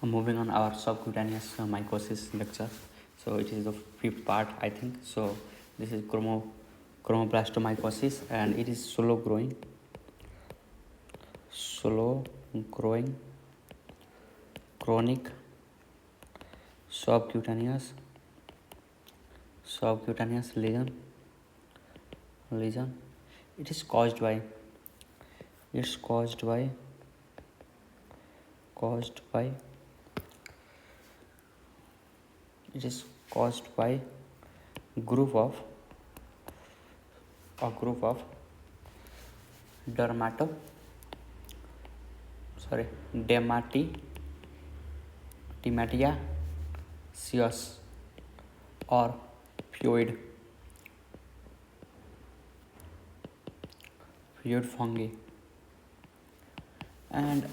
Moving on our subcutaneous mycosis lecture. So it is the fifth part, I think. So this is Chromoblastomycosis, and it is slow growing, chronic, subcutaneous lesion. It is caused by group of dermatiaceous or fluid fungi, and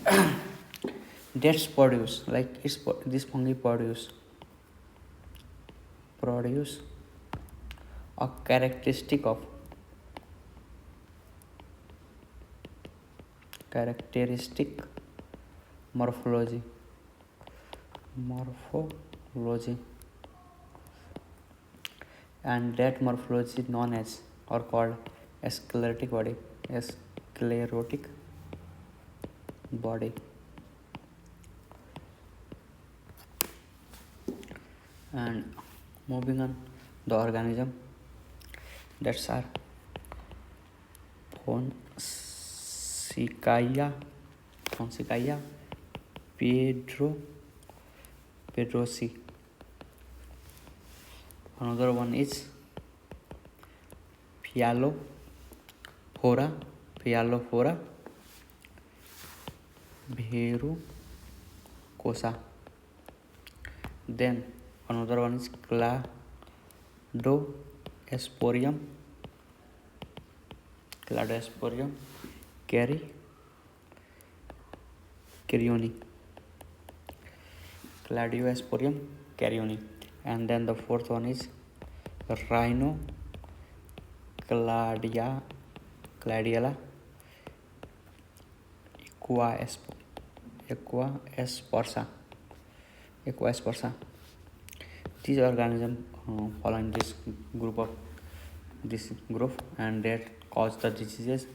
that's produce this fungi produce a characteristic morphology, and that morphology is known as or called sclerotic body. And moving on, the organism that's are Fonsecaia pedrosi. Another one is Phalophora verrucosa. Then another one is Cladosporium carioni. And then the fourth one is Rhinocladia equaspersa. These organisms fall in this group, and that cause the diseases.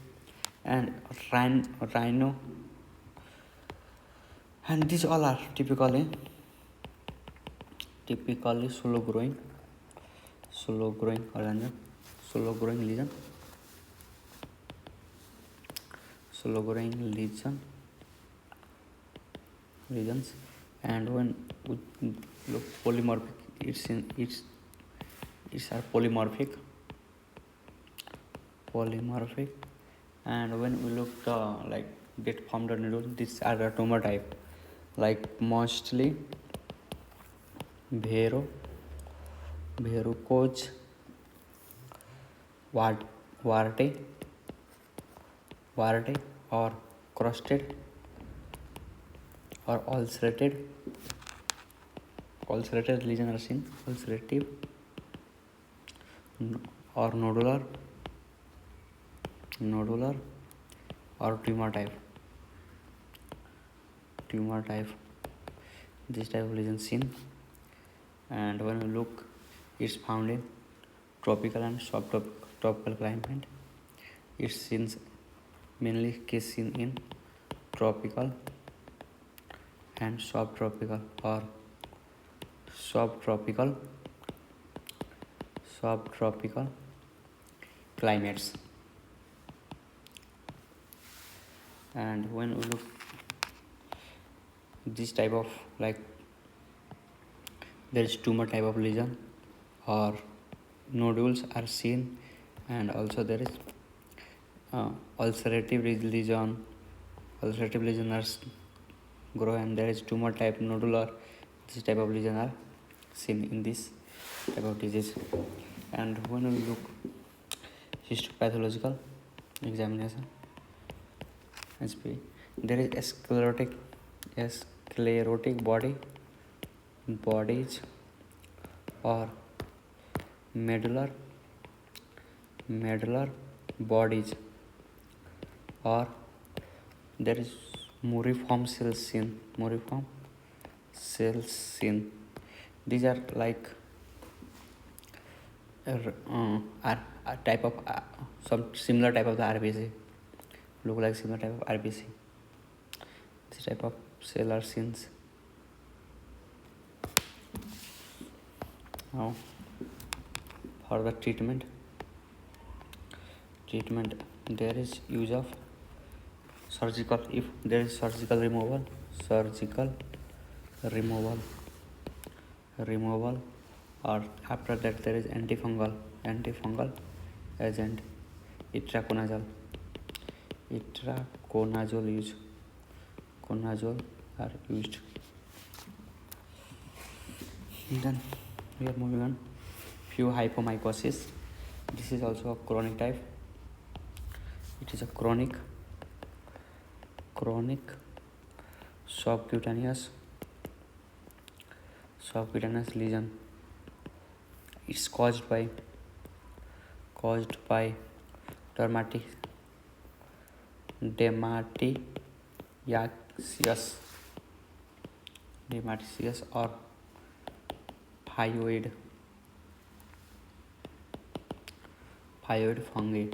And rhino, and these all are typically slow growing organism, slow growing lesions. And when we look polymorphic, it's are polymorphic. And when we look get formed noodle, these are the tumor type, like mostly verrucose, warte or crusted or ulcerated lesion are seen, ulcerative or nodular or tumor type. This type of lesion seen. And when we look, it's found in tropical and subtropical climate. It's seen mainly in tropical and subtropical or subtropical climates. And when we look this type of there is tumor type of lesion or nodules are seen, and also there is ulcerative lesion are grow, and there is tumor type nodular. This type of lesion are seen in this type of disease. And when we look histopathological examination, there is sclerotic bodies or medullary bodies, or there is muriform cells cells seen. These are like a type of some similar type of the RBC, look like similar type of RBC. This type of cell are seen. Now for the treatment, there is use of surgical, if there is surgical removal, or after that there is antifungal agent, itraconazole are used. Then we are moving on. Few hypomycosis. This is also a chronic type. It is a chronic subcutaneous lesion. It's caused by dermatiaceous or hyoid fungi.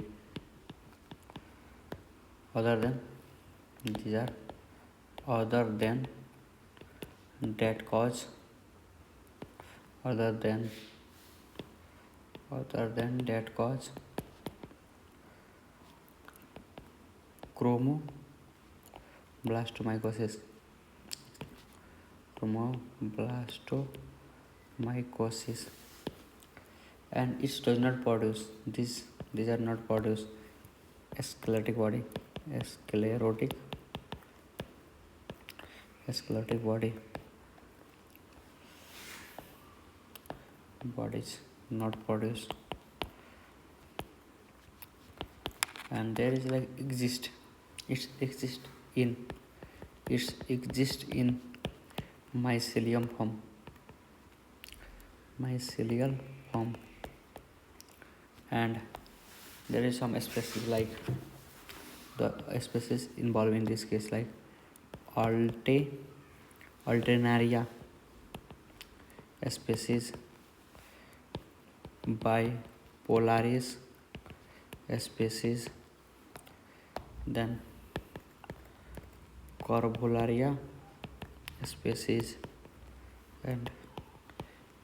Other than that cause Chromoblastomycosis, and it does not produce these are not produce sclerotic body. Bodies not produced, and there is like it exists in mycelial form, and there is some species like the species involved in this case like alternaria species, bipolaris species, then Corbularia species, and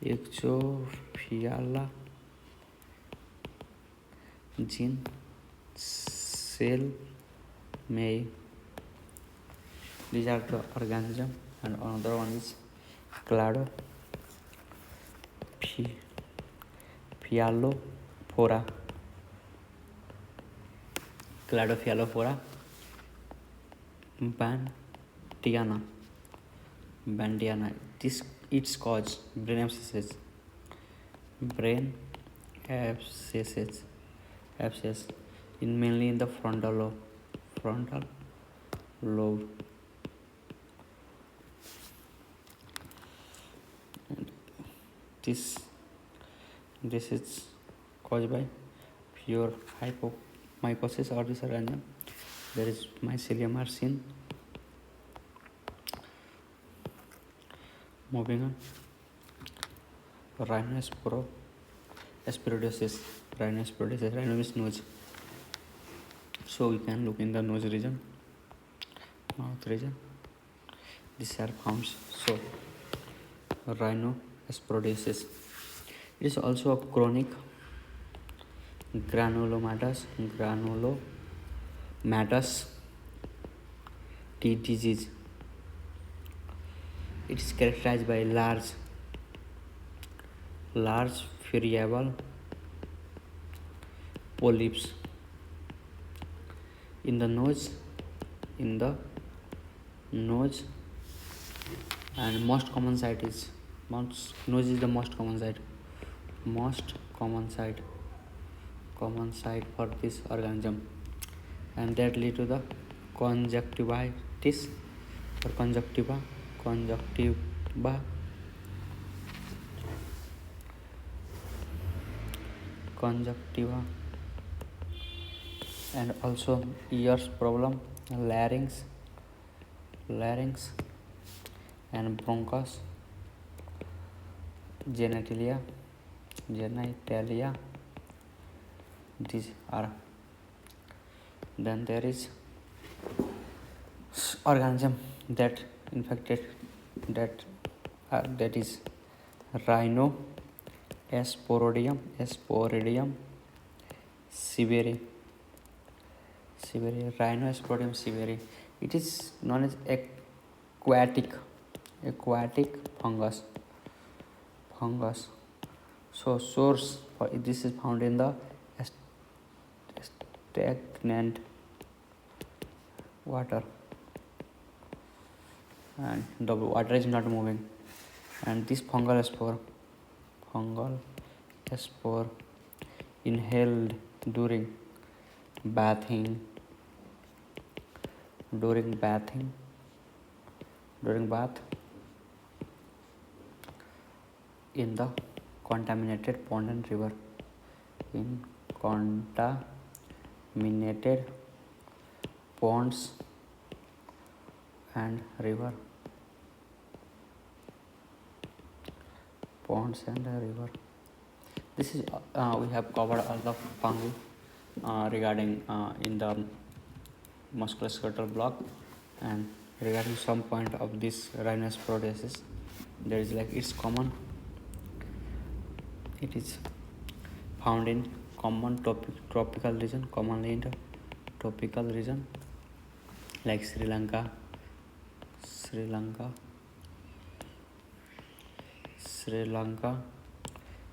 Ixophiala gene cell may. These are the organism, and another one is Cladophila bandiana. This its cause brain abscesses in mainly in the frontal lobe. And this is caused by pure hypomycosis or this organism. There is mycelium are seen. Moving on, rhinoaspidiosis. Rhino means nose. So we can look in the nose region, mouth region. These are found. So rhinoaspidiosis. It is also a chronic granulomatous teeth disease. It is characterized by large friable polyps in the nose, and most common site is nose is the most common site for this organism, and that lead to the conjunctivitis or conjunctiva, and also ears problem, larynx, and bronchus, genitalia. These are. Then there is organism that infected, that is rhino Sporidium severi. Rhinosporidium severi. It is known as aquatic fungus. So source for this is found in the stagnant water, and the water is not moving. And this fungal spore inhaled during bathing, during bath in the contaminated pond and river. In contaminated ponds and river. This is we have covered all the fungi regarding in the musculoskeletal block, and regarding some point of this rhinosporosis, there is like it's common. It is found in common tropical region, commonly in the tropical region like Sri Lanka,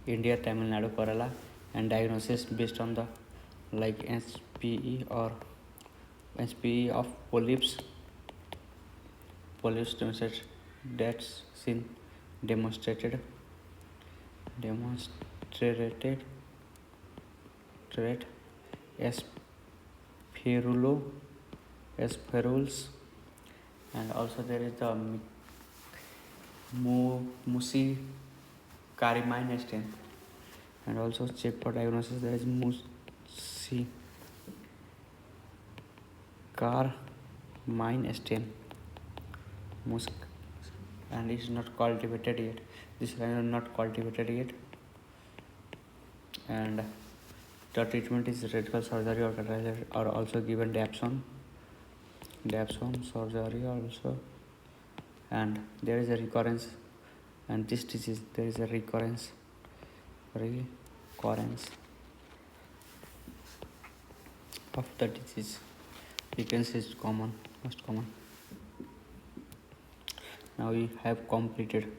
India, Tamil Nadu, Kerala, and diagnosis based on the like SPE of polyps demonstrated spherules, and also there is the muscarine stain, and also check for diagnosis. There is muscarine stain, and it's not cultivated yet. This line is not cultivated yet, and the treatment is radical surgery or also given Dapson surgery also. And there is a recurrence, and this disease there is a recurrence of the disease. Recurrence is most common. Now we have completed